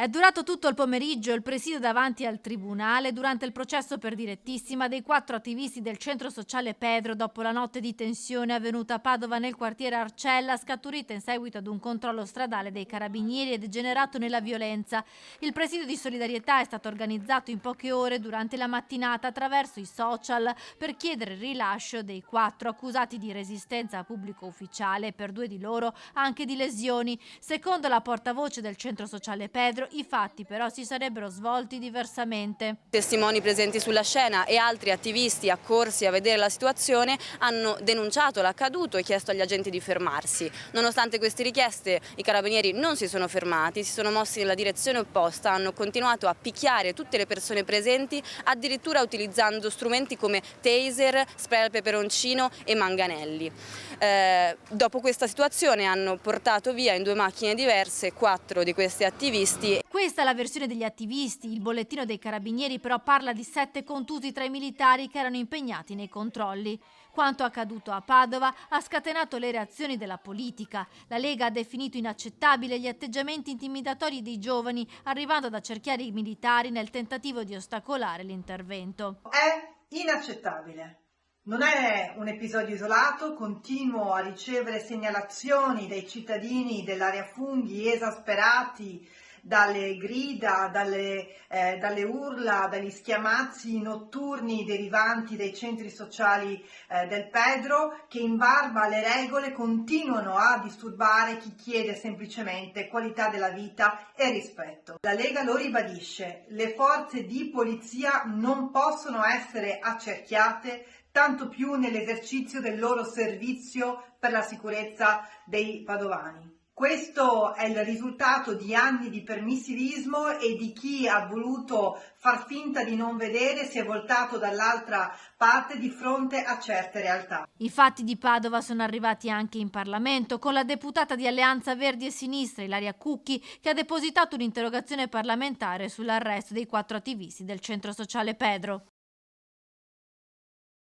È durato tutto il pomeriggio il presidio davanti al tribunale durante il processo per direttissima dei 4 attivisti del centro sociale Pedro dopo la notte di tensione avvenuta a Padova nel quartiere Arcella, scaturita in seguito ad un controllo stradale dei carabinieri e degenerato nella violenza. Il presidio di solidarietà è stato organizzato in poche ore durante la mattinata attraverso i social per chiedere il rilascio dei 4 accusati di resistenza a pubblico ufficiale e per 2 di loro anche di lesioni. Secondo la portavoce del centro sociale Pedro, i fatti però si sarebbero svolti diversamente. Testimoni presenti sulla scena e altri attivisti accorsi a vedere la situazione hanno denunciato l'accaduto e chiesto agli agenti di fermarsi. Nonostante queste richieste, i carabinieri non si sono fermati, si sono mossi nella direzione opposta, hanno continuato a picchiare tutte le persone presenti, addirittura utilizzando strumenti come taser, spray al peperoncino e manganelli. Dopo questa situazione hanno portato via in 2 macchine diverse 4 di questi attivisti. Questa è la versione degli attivisti. Il bollettino dei carabinieri però parla di 7 contusi tra i militari che erano impegnati nei controlli. Quanto accaduto a Padova ha scatenato le reazioni della politica. La Lega ha definito inaccettabile gli atteggiamenti intimidatori dei giovani, arrivando ad accerchiare i militari nel tentativo di ostacolare l'intervento. È inaccettabile. Non è un episodio isolato, continuo a ricevere segnalazioni dai cittadini dell'area funghi esasperati dalle grida, dalle urla, dagli schiamazzi notturni derivanti dai centri sociali del Pedro, che in barba alle regole continuano a disturbare chi chiede semplicemente qualità della vita e rispetto. La Lega lo ribadisce: le forze di polizia non possono essere accerchiate, tanto più nell'esercizio del loro servizio per la sicurezza dei padovani. Questo è il risultato di anni di permissivismo e di chi ha voluto far finta di non vedere, si è voltato dall'altra parte di fronte a certe realtà. I fatti di Padova sono arrivati anche in Parlamento, con la deputata di Alleanza Verdi e Sinistra, Ilaria Cucchi, che ha depositato un'interrogazione parlamentare sull'arresto dei 4 attivisti del centro sociale Pedro.